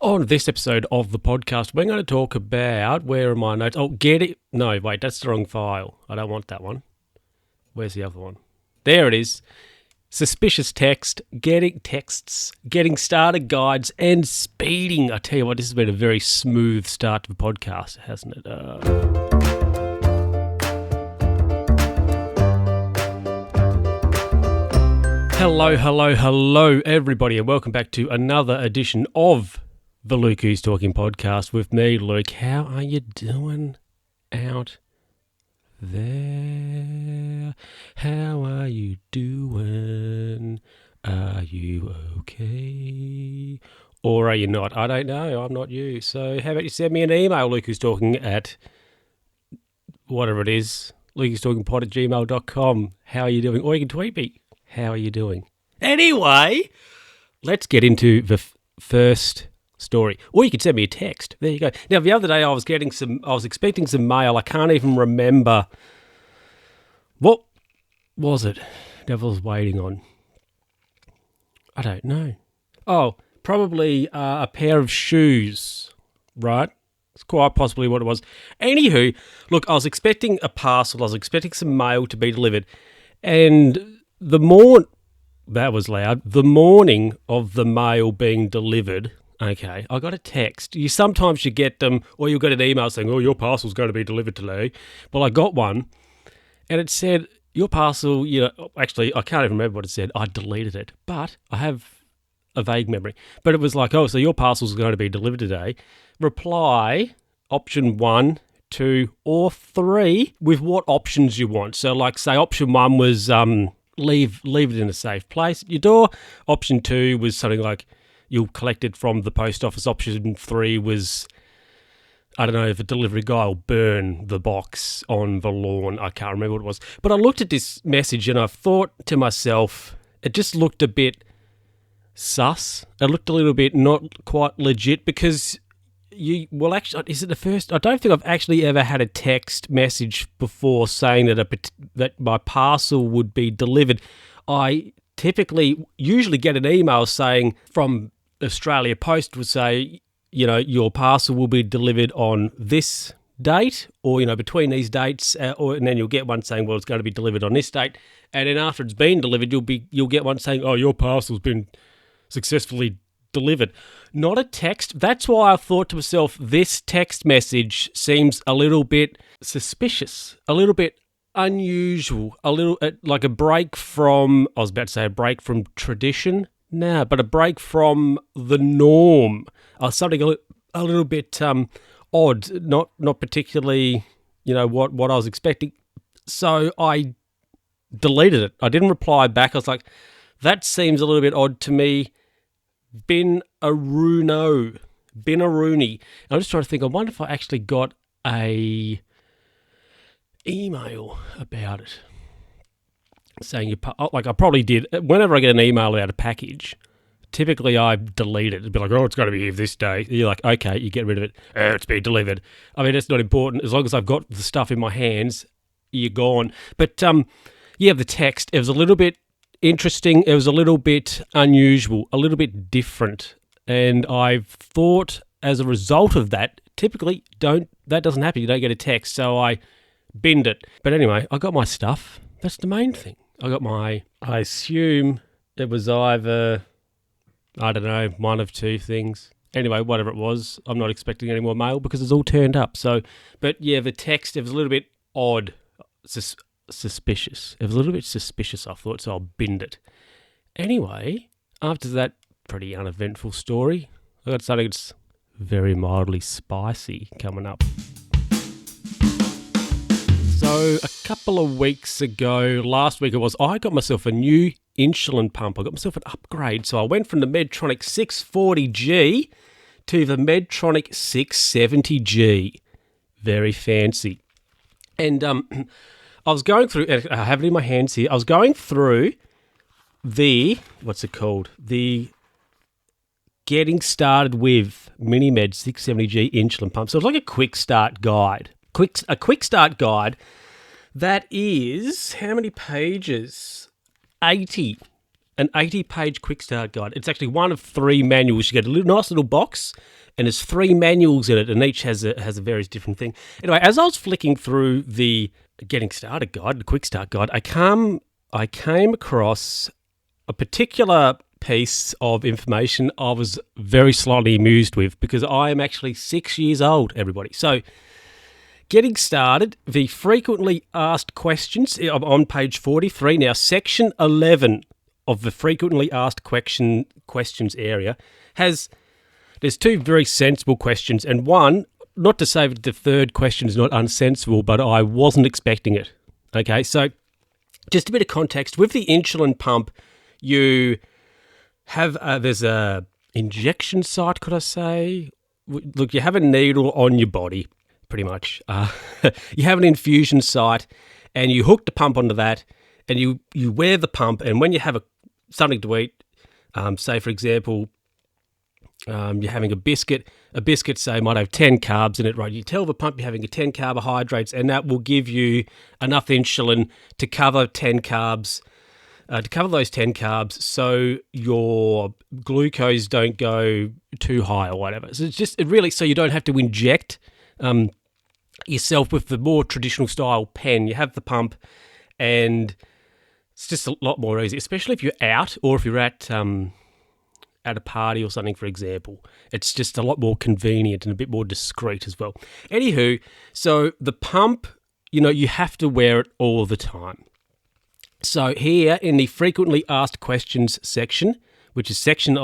On this episode of the podcast, we're going to talk about, where are my notes? Oh, no, wait, that's the wrong file. I don't want that one. Where's the other one? There it is. Suspicious text, getting started guides, and speeding. I tell you what, this has been a very smooth start to the podcast, hasn't it? Hello, everybody, and welcome back to another edition of the Luke Who's Talking podcast with me, Luke. How are you doing out there? How are you doing? Are you okay? Or are you not? I don't know. I'm not you. So how about you send me an email, Luke Who's Talking at whatever it is, lukewho'stalkingpod@gmail.com. How are you doing? Or you can tweet me. How are you doing? Anyway, let's get into the first story. Or you could send me a text. There you go. Now, the other day I was expecting some mail. I can't even remember. What was it that I was waiting on? I don't know. Oh, probably a pair of shoes, right? It's quite possibly what it was. Anywho, look, I was expecting a parcel. I was expecting some mail to be delivered. And that was loud. The morning of the mail being delivered, okay, I got a text. Sometimes you get them, or you'll get an email saying, oh, your parcel's going to be delivered today. Well, I got one, and it said, your parcel, actually, I can't even remember what it said. I deleted it, but I have a vague memory. But it was like, oh, so your parcel's going to be delivered today. Reply, option 1, 2, or 3 with what options you want. So, like, say, option 1 was leave it in a safe place at your door. Option 2 was something like you'll collect it from the post office. Option 3 was, I don't know, if a delivery guy will burn the box on the lawn. I can't remember what it was. But I looked at this message and I thought to myself, it just looked a bit sus. It looked a little bit not quite legit because actually, is it the first? I don't think I've actually ever had a text message before saying that my parcel would be delivered. I usually get an email saying from Australia Post would say, your parcel will be delivered on this date, or between these dates, and then you'll get one saying, well, it's going to be delivered on this date, and then after it's been delivered, you'll get one saying, oh, your parcel's been successfully delivered. Not a text. That's why I thought to myself, this text message seems a little bit suspicious, a little bit unusual, a little like a break from, I was about to say a break from tradition. Nah, but a break from the norm. Something a little bit odd, not particularly, what I was expecting. So I deleted it. I didn't reply back. I was like, that seems a little bit odd to me. Bin a Rooney. I'm just trying to think. I wonder if I actually got a email about it saying I probably did. Whenever I get an email about a package, typically I delete it. It'd be like, oh, it's got to be here this day. You're like, okay, you get rid of it. It's been delivered. I mean, it's not important. As long as I've got the stuff in my hands, you're gone. But the text, it was a little bit interesting. It was a little bit unusual, a little bit different. And I've thought as a result of that, typically that doesn't happen. You don't get a text. So I binned it. But anyway, I got my stuff. That's the main thing. I assume it was either, I don't know, one of two things. Anyway, whatever it was, I'm not expecting any more mail because it's all turned up. So, but yeah, the text, it was a little bit odd, suspicious. It was a little bit suspicious, I thought, so I binned it. Anyway, after that pretty uneventful story, I got something that's very mildly spicy coming up. So a couple of weeks ago, last week it was, I got myself a new insulin pump. I got myself an upgrade. So I went from the Medtronic 640G to the Medtronic 670G. Very fancy. And I was going through, I have it in my hands here, I was going through the Getting Started with MiniMed 670G insulin pump. So it's like a quick start guide. A quick start guide that is, how many pages? 80 an 80-page quick start guide. It's actually one of 3 manuals. You get a nice little box, and there's 3 manuals in it, and each has a various different thing. Anyway, as I was flicking through the getting started guide, the quick start guide, I came across a particular piece of information I was very slightly amused with, because I am actually 6 years old, everybody. So, getting started, the frequently asked questions on page 43. Now, section 11 of the frequently asked questions area there's 2 very sensible questions, and one, not to say that the third question is not unsensible, but I wasn't expecting it. Okay, so just a bit of context. With the insulin pump, you have there's a injection site, could I say? Look, you have a needle on your body, pretty much. You have an infusion site, and you hook the pump onto that, and you wear the pump, and when you have something to eat, say, for example, you're having a biscuit, say, might have 10 carbs in it, right? You tell the pump you're having 10 carbohydrates, and that will give you enough insulin to cover 10 carbs, to cover those 10 carbs, so your glucose don't go too high or whatever. So it's just so you don't have to inject yourself with the more traditional style pen. You have the pump, and it's just a lot more easy, especially if you're out or if you're at a party or something, for example. It's just a lot more convenient and a bit more discreet as well. Anywho, so the pump, you have to wear it all the time. So here in the frequently asked questions section, which is section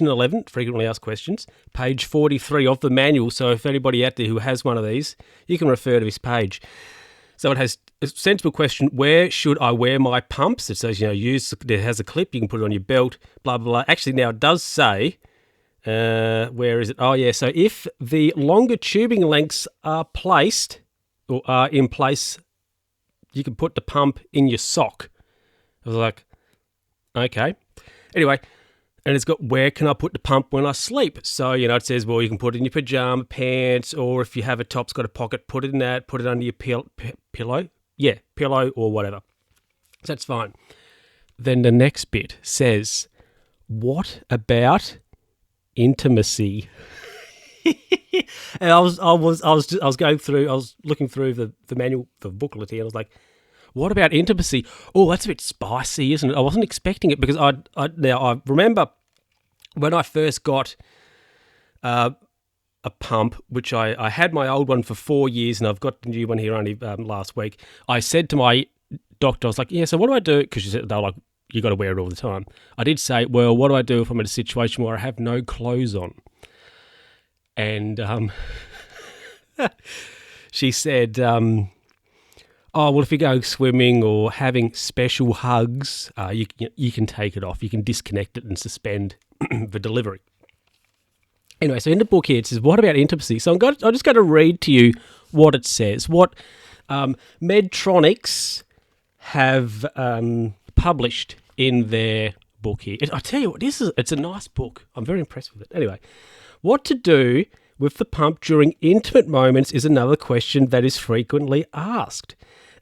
11, frequently asked questions, page 43 of the manual. So if anybody out there who has one of these, you can refer to this page. So it has a sensible question: where should I wear my pumps? It says, it has a clip, you can put it on your belt, blah, blah, blah. Actually, now it does say, where is it? Oh, yeah. So if the longer tubing lengths are placed or are in place, you can put the pump in your sock. I was like, okay. Anyway, and it's got, where can I put the pump when I sleep? So, it says, well, you can put it in your pajama pants, or if you have a top's got a pocket, put it in that, put it under your pillow. Yeah, pillow or whatever. So that's fine. Then the next bit says, what about intimacy? And I was looking through the manual, the booklet here, and I was like, what about intimacy? Oh, that's a bit spicy, isn't it? I wasn't expecting it, because I remember when I first got a pump, which I had my old one for 4 years, and I've got the new one here only last week. I said to my doctor, I was like, yeah, so what do I do? Because they were like, you got to wear it all the time. I did say, well, what do I do if I'm in a situation where I have no clothes on? And she said, oh, well, if you're going swimming or having special hugs, you can take it off. You can disconnect it and suspend the delivery. Anyway, so in the book here, it says, what about intimacy? So I'm just going to read to you what it says. What Medtronics have published in their book here. I tell you what, it's a nice book. I'm very impressed with it. Anyway, what to do with the pump during intimate moments is another question that is frequently asked.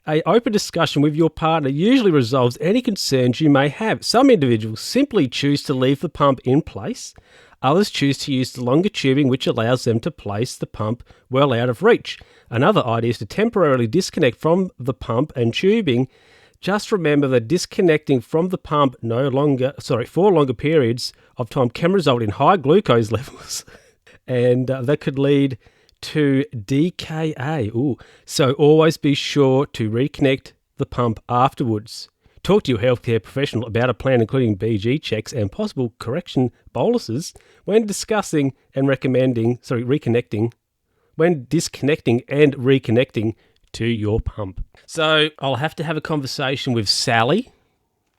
An open discussion with your partner usually resolves any concerns you may have. Some individuals simply choose to leave the pump in place. Others choose to use the longer tubing, which allows them to place the pump well out of reach. Another idea is to temporarily disconnect from the pump and tubing. Just remember that disconnecting from the pump for longer periods of time can result in high glucose levels, and that could lead to DKA. Ooh. So always be sure to reconnect the pump afterwards. Talk to your healthcare professional about a plan including BG checks and possible correction boluses when discussing and reconnecting, when disconnecting and reconnecting to your pump. So I'll have to have a conversation with Sally.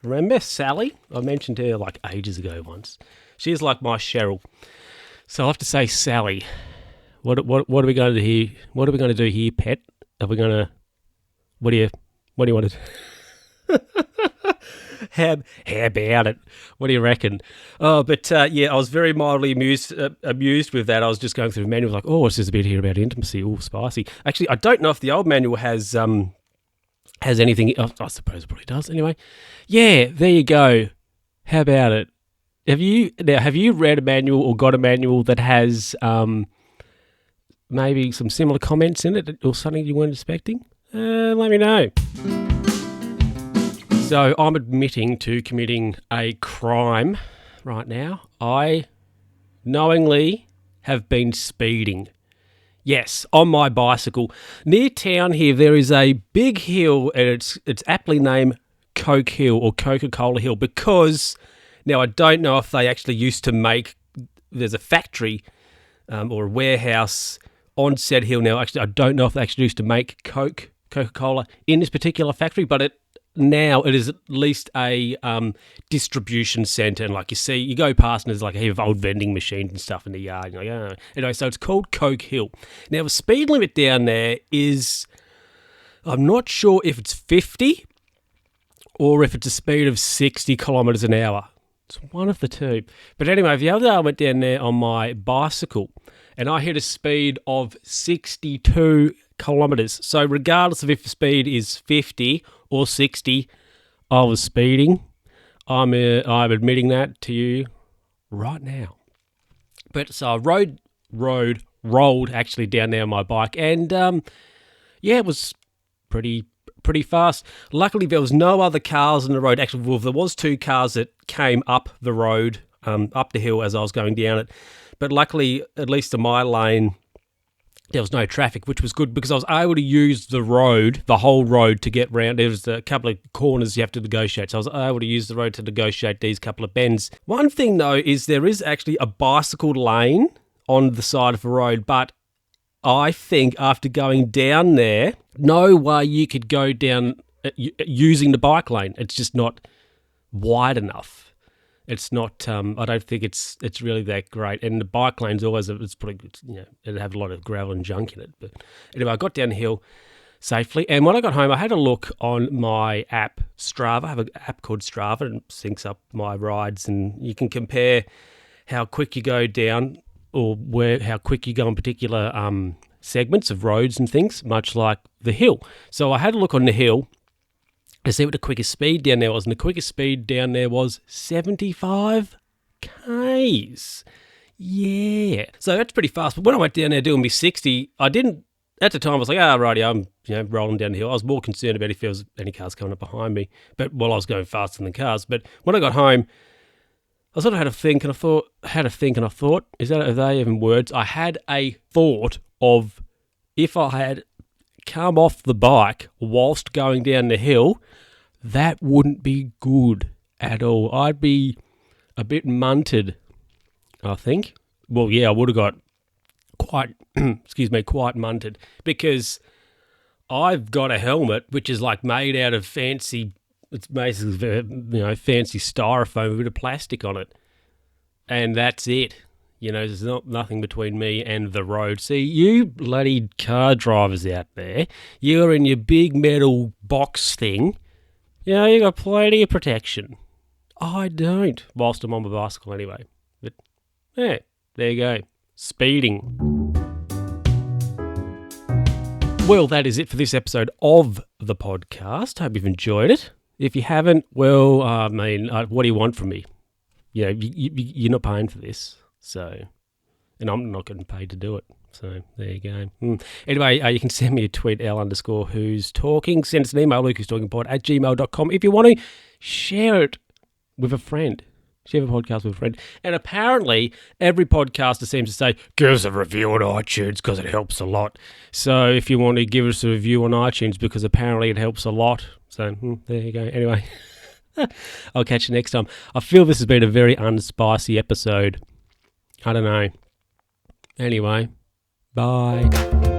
Remember Sally? I mentioned her like ages ago once. She's like my Cheryl. So I'll have to say, Sally, what are we going to do here? What are we going to do here, pet? Are we going to? What do you want to do? How about it? What do you reckon? Oh, but I was very mildly amused with that. I was just going through the manual, like, oh, it's just a bit here about intimacy. Oh, spicy. Actually, I don't know if the old manual has anything. I suppose it probably does. Anyway, yeah, there you go. How about it? Have you read a manual or got a manual that has maybe some similar comments in it or something you weren't expecting? Let me know. So I'm admitting to committing a crime right now. I knowingly have been speeding. Yes, on my bicycle. Near town here, there is a big hill, and it's aptly named Coke Hill or Coca-Cola Hill because, now I don't know if they actually used to make, there's a factory or a warehouse on said hill now. Actually, I don't know if they actually used to make Coca-Cola in this particular factory, but now it is at least a distribution centre, and like you go past and there's like a heap of old vending machines and stuff in the yard. You're like, oh. Anyway, so it's called Coke Hill. Now the speed limit down there is, I'm not sure if it's 50 or if it's a speed of 60 kilometres an hour. It's one of the two. But anyway, the other day I went down there on my bicycle and I hit a speed of 62 kilometres. So regardless of if the speed is 50 or 60, I was speeding. I'm admitting that to you right now. But so I rolled actually down there on my bike, and it was pretty fast. Luckily, there was no other cars on the road. Actually, well, there was two cars that came up the road, up the hill as I was going down it. But luckily, at least in my lane, there was no traffic, which was good because I was able to use the whole road to get round. There was a couple of corners you have to negotiate, so I was able to use the road to negotiate these couple of bends. One thing, though, is there is actually a bicycle lane on the side of the road, but I think after going down there, no way you could go down using the bike lane. It's just not wide enough. It's not. I don't think it's really that great. And the bike lane's always it's pretty good. It'd have a lot of gravel and junk in it. But anyway, I got down the hill safely. And when I got home, I had a look on my app Strava. I have an app called Strava, and it syncs up my rides, and you can compare how quick you go down or how quick you go on particular segments of roads and things, much like the hill. So I had a look on the hill to see what the quickest speed down there was, and the quickest speed down there was 75 k's. Yeah. So that's pretty fast. But when I went down there doing me 60, I didn't, at the time I was like, righty, I'm rolling down the hill. I was more concerned about if there was any cars coming up behind me, but while I was going faster than the cars. But when I got home, I sort of had a think, and I thought, are they even words? I had a thought of if I had come off the bike whilst going down the hill, that wouldn't be good at all. I'd be a bit munted, I think. Well, yeah, I would have got quite munted because I've got a helmet which is like made out of fancy, it's basically, fancy styrofoam with a bit of plastic on it. And that's it. There's nothing between me and the road. See, you bloody car drivers out there, you're in your big metal box thing. You got plenty of protection. I don't, whilst I'm on my bicycle anyway. But, yeah, there you go. Speeding. Well, that is it for this episode of the podcast. Hope you've enjoyed it. If you haven't, well, what do you want from me? You're not paying for this. So, and I'm not getting paid to do it. So, there you go. Anyway, you can send me a tweet, L_who's talking. Send us an email, lucastalkingpod@gmail.com. If you want to share it with a friend. Share the podcast with a friend. And apparently, every podcaster seems to say, give us a review on iTunes because it helps a lot. So, if you want to give us a review on iTunes, because apparently it helps a lot. So, there you go. Anyway, I'll catch you next time. I feel this has been a very unspicy episode. I don't know. Anyway, bye.